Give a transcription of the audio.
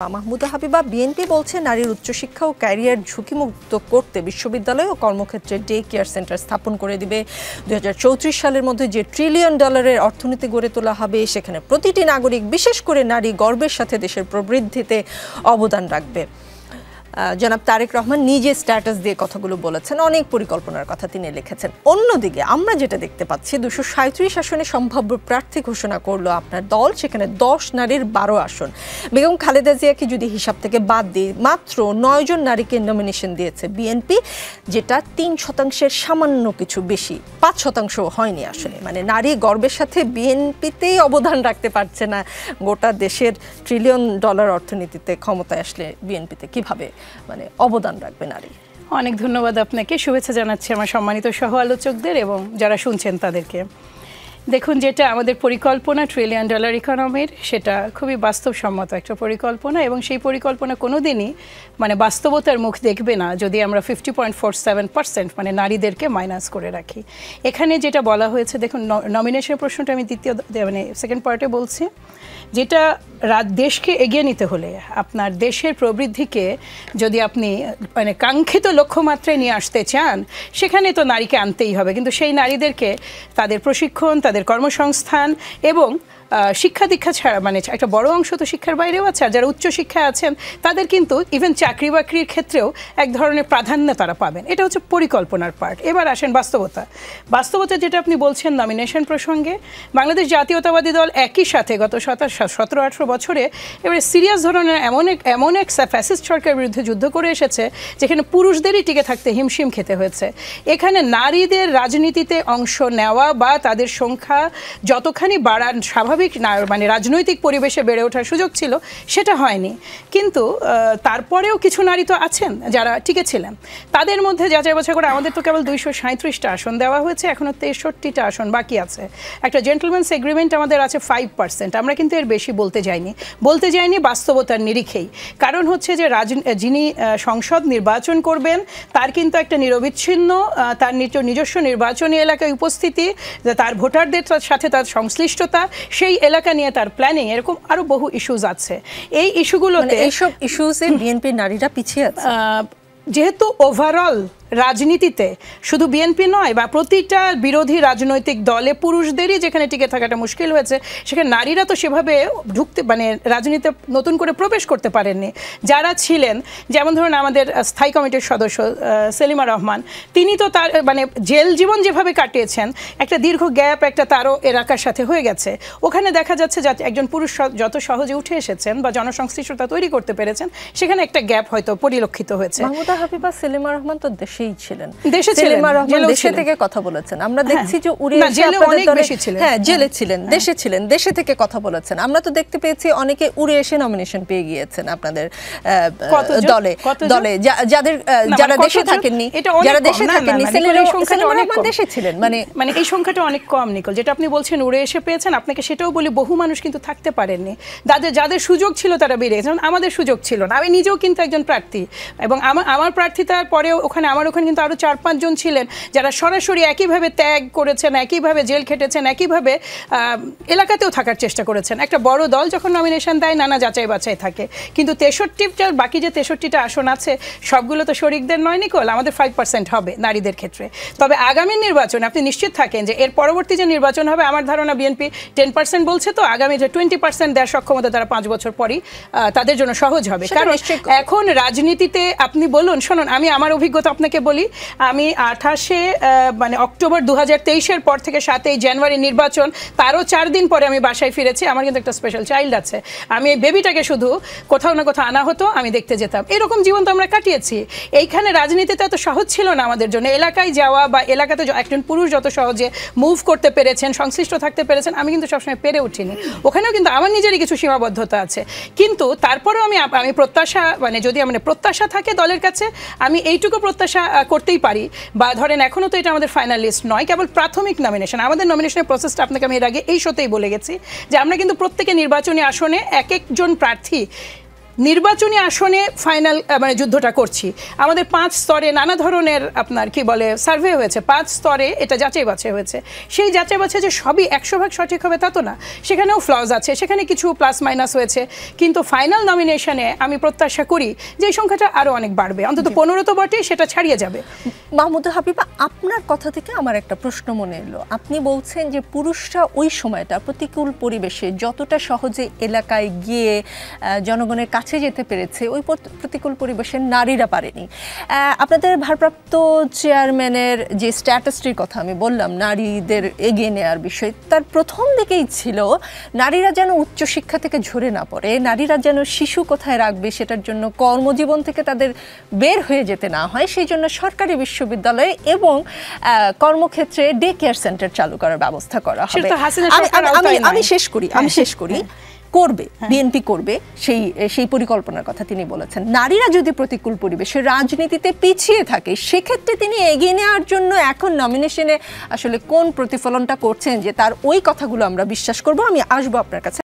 Mahmuda Habiba BNP বলছে নারীর উচ্চশিক্ষা ও ক্যারিয়ার ঝুঁকিমুক্ত করতে বিশ্ববিদ্যালয় ও কর্মক্ষেত্রে ডে কেয়ার সেন্টার স্থাপন করে দিবে। 2034 সালের মধ্যে যে $1 ট্রিলিয়ন অর্থনীতি গড়ে তোলা হবে সেখানে প্রতিটি নাগরিক বিশেষ করে নারী গর্বের সাথে দেশের প্রবৃদ্ধিতে অবদান রাখবে। জনাব তারেক রহমান নিজে স্ট্যাটাস দিয়ে কথাগুলো বলেছেন, অনেক পরিকল্পনার কথা তিনি লিখেছেন। অন্যদিকে আমরা যেটা দেখতে পাচ্ছি 237 আসনে সম্ভাব্য প্রার্থী ঘোষণা করলো আপনার দল, সেখানে 10 নারীর 12 আসন। বেগম খালেদা জিয়াকে যদি হিসাব থেকে বাদ দিই মাত্র 9 জন নারীকে নমিনেশন দিয়েছে বিএনপি, যেটা 3% সামান্য কিছু বেশি, 5% হয়নি আসলে। মানে নারী গর্বের সাথে বিএনপিতেই অবদান রাখতে পারছে না, গোটা দেশের $1 ট্রিলিয়ন অর্থনীতিতে ক্ষমতায় আসলে বিএনপিতে কিভাবে মানে অবদান রাখবে নারী? অনেক ধন্যবাদ আপনাকে, শুভেচ্ছা জানাচ্ছি আমার সম্মানিত সহ আলোচকদের এবং যারা শুনছেন তাদেরকে। দেখুন, যেটা আমাদের পরিকল্পনা $1 ট্রিলিয়ন ইকোনমির, সেটা খুবই বাস্তবসম্মত একটা পরিকল্পনা এবং সেই পরিকল্পনা কোনোদিনই মানে বাস্তবতার মুখ দেখবে না যদি আমরা 50.47% মানে নারীদেরকে মাইনাস করে রাখি। এখানে যেটা বলা হয়েছে, দেখুন নমিনেশনের প্রশ্নটা আমি সেকেন্ড পার্টে বলছি, যেটা দেশকে এগিয়ে নিতে হলে আপনার দেশের প্রবৃদ্ধিকে যদি আপনি মানে কাঙ্ক্ষিত লক্ষ্যমাত্রায় নিয়ে আসতে চান, সেখানে তো নারীকে আনতেই হবে, কিন্তু সেই নারীদেরকে তাদের প্রশিক্ষণ, তাদের কর্মসংস্থান এবং শিক্ষা দীক্ষা ছাড়া মানে একটা বড় অংশ তো শিক্ষার বাইরেও আছে, আর যারা উচ্চশিক্ষায় আছেন তাদের কিন্তু ইভেন চাকরি বাকরির ক্ষেত্রেও এক ধরনের প্রাধান্য তারা পাবেন। এটা হচ্ছে পরিকল্পনার পার্ট। এবার আসেন বাস্তবতা যেটা আপনি বলছেন নমিনেশন প্রসঙ্গে, বাংলাদেশ জাতীয়তাবাদী দল একই সাথে গত 17-18 বছরে এবারে সিরিয়াস ধরনের এমন এক ফ্যাসিস্ট সরকারের বিরুদ্ধে যুদ্ধ করে এসেছে যেখানে পুরুষদেরই টিকে থাকতে হিমশিম খেতে হয়েছে। এখানে নারীদের রাজনীতিতে অংশ নেওয়া বা তাদের সংখ্যা যতখানি বাড়ান স্বাভাবিক মানে রাজনৈতিক পরিবেশে বেড়ে ওঠার সুযোগ ছিল, সেটা হয়নি। কিন্তু তারপরেও কিছু নারী তো আছেন যারা টিকেছিলেন। তাদের মধ্যে যাচাই বাছাই করে আমাদের তো কেবল 237টা আসন দেওয়া হয়েছে, এখনও 63টা আসন বাকি আছে। একটা জেন্টলম্যানস এগ্রিমেন্ট আমাদের আছে 5%, আমরা কিন্তু এর বেশি বলতে যাইনি বাস্তবতার নিরিখেই। কারণ হচ্ছে যে যিনি সংসদ নির্বাচন করবেন তার কিন্তু একটা নিরবিচ্ছিন্ন তার নিজস্ব নির্বাচনী এলাকায় উপস্থিতি, তার ভোটারদের সাথে তার সংশ্লিষ্টতা, সেই এলাকা নিয়ে তার প্ল্যানিং, এরকম আরো বহু ইস্যুজ আছে। এই ইস্যুগুলোতে এইসব ইস্যুসে বিএনপির নারীরা পিছিয়ে আছে। যেহেতু ওভারঅল রাজনীতিতে শুধু বিএনপি নয় বা প্রতিটা বিরোধী রাজনৈতিক দলে পুরুষদেরই যেখানে টিকে থাকাটা মুশকিল হয়েছে, সেখানে নারীরা তো সেভাবে ঢুকতে মানে রাজনীতিতে নতুন করে প্রবেশ করতে পারেননি। যারা ছিলেন, যেমন ধরুন আমাদের স্থায়ী কমিটির সদস্য সেলিমা রহমান, তিনি তো তার মানে জেল জীবন যেভাবে কাটিয়েছেন, একটা দীর্ঘ গ্যাপ একটা তারও এলাকার সাথে হয়ে গেছে। ওখানে দেখা যাচ্ছে যে একজন পুরুষ যত সহজে উঠে এসেছেন বা জনসংশ্লিষ্টতা তৈরি করতে পেরেছেন, সেখানে একটা গ্যাপ হয়তো পরিলক্ষিত হয়েছে। মাহমুদা হাবিবা, সেলিমা রহমান তো দেশে থেকে কথা বলেছেন, আমরা দেখছি যে জেলে ছিলেন, দেশে থেকে কথা বলেছেন। আমরা তো দেখতে পেয়েছি অনেকে উড়ে এসে নমিনেশন পেয়ে গিয়েছেন আপনাদের দলে, যারা দেশে থাকেননি, দেশে ছিলেন। মানে এই সংখ্যাটা অনেক কম নিকল, যেটা আপনি বলছেন উড়ে এসে পেয়েছেন। আপনাকে সেটাও বলি, বহু মানুষ কিন্তু থাকতে পারেননি, যাদের সুযোগ ছিল তারা বেরিয়েছেন, আমাদের সুযোগ ছিল না। আমি নিজেও কিন্তু একজন প্রার্থী এবং আমার প্রার্থিতার পরেও ওখানে কিন্তু আরো 4-5 জন ছিলেন যারা সরাসরি একইভাবে ত্যাগ করেছেন, একইভাবে জেল খেটেছেন, একইভাবে এলাকাতেও থাকার চেষ্টা করেছেন। একটা বড় দল যখন নমিনেশন দেয় নানা যাচাই বাছাই থাকে, কিন্তু 63টা বাকি যে 63টা আসন আছে সবগুলো তো শরিকদের নয় নিকল, আমাদের 5% হবে নারীদের ক্ষেত্রে। তবে আগামী নির্বাচনে আপনি নিশ্চিত থাকেন যে এর পরবর্তী যে নির্বাচন হবে, আমার ধারণা বিএনপি 10% বলছে, তো আগামী যে 20% দেওয়ার সক্ষমতা তারা 5 বছর পরই তাদের জন্য সহজ হবে। কারণ এখন রাজনীতিতে আপনি বলুন, শুনুন আমি আমার অভিজ্ঞতা আপনাকে বলি, আমি 28 মানে অক্টোবর 2023-এর পর থেকে 7 জানুয়ারি নির্বাচন, তারও 4 দিন পরে আমি বাসায় ফিরেছি। আমার কিন্তু একটা স্পেশাল চাইল্ড আছে, আমি এই বেবিটাকে শুধু কোথাও না কোথাও আনা হতো, আমি দেখতে যেতাম। এরকম জীবন তো আমরা কাটিয়েছি। এইখানে রাজনীতিতে এত সহজ ছিল না আমাদের জন্য, এলাকায় যাওয়া বা এলাকাতে একজন পুরুষ যত সহজে মুভ করতে পেরেছেন, সংশ্লিষ্ট থাকতে পেরেছেন, আমি কিন্তু সবসময় পেরে উঠিনি। ওখানেও কিন্তু আমার নিজেরই কিছু সীমাবদ্ধতা আছে, কিন্তু তারপরেও আমি প্রত্যাশা মানে যদি আমার প্রত্যাশা থাকে দলের কাছে, আমি এইটুকু প্রত্যাশা করতেই পারি। বা ধরেন এখনো তো এটা আমাদের ফাইনাল লিস্ট নয়, কেবল প্রাথমিক নমিনেশন। আমাদের নমিনেশনের প্রসেসটা আপনাকে আমি এর আগে এই শোতেই বলে গেছি যে আমরা কিন্তু প্রত্যেকে নির্বাচনী আসনে এক একজন প্রার্থী নির্বাচনী আসনে ফাইনাল মানে যুদ্ধটা করছি। আমাদের 5 স্তরে নানা ধরনের আপনার কি বলে সার্ভে হয়েছে, 5 স্তরে এটা যাচাই বাছাই হয়েছে। সেই যাচাই বাছাই যে সবই 100% সঠিক হবে তা তো না, সেখানেও ফ্লজ আছে, সেখানে কিছু প্লাস মাইনাস হয়েছে, কিন্তু ফাইনাল নমিনেশনে আমি প্রত্যাশা করি যে এই সংখ্যাটা আরও অনেক বাড়বে, অন্তত 15 তো বটেই, সেটা ছাড়িয়ে যাবে। মাহমুদা হাবিবা, আপনার কথা থেকে আমার একটা প্রশ্ন মনে এলো। আপনি বলছেন যে পুরুষরা ওই সময়টা প্রতিকূল পরিবেশে যতটা সহজে এলাকায় গিয়ে জনগণের কাছে যেতে পেরেছে, ওই প্রতিকূল পরিবেশে নারীরা পারেনি। আপনাদের ভারপ্রাপ্ত চেয়ারম্যানের যে স্ট্যাটাসটির কথা আমি বললাম, নারীদের এগিয়ে নেওয়ার বিষয়, তার প্রথম দিকেই ছিল নারীরা যেন উচ্চশিক্ষা থেকে ঝরে না পড়ে, নারীরা যেন শিশু কোথায় রাখবে সেটার জন্য কর্মজীবন থেকে তাদের বের হয়ে যেতে না হয়, সেই জন্য সরকারি বিশ্ববিদ্যালয়ে এবং কর্মক্ষেত্রে ডে কেয়ার সেন্টার চালু করার ব্যবস্থা করা হবে। আমি শেষ করি করবে, বিএনপি করবে, সেই পরিকল্পনার কথা তিনি বলেছেন। নারীরা যদি প্রতিকূল পরিবেশে রাজনীতিতে পিছিয়ে থাকে, সেক্ষেত্রে তিনি এগিয়ে নেওয়ার জন্য এখন নমিনেশনে আসলে কোন প্রতিফলনটা করছেন যে তার ওই কথাগুলো আমরা বিশ্বাস করব। আমি আসবো আপনার কাছে।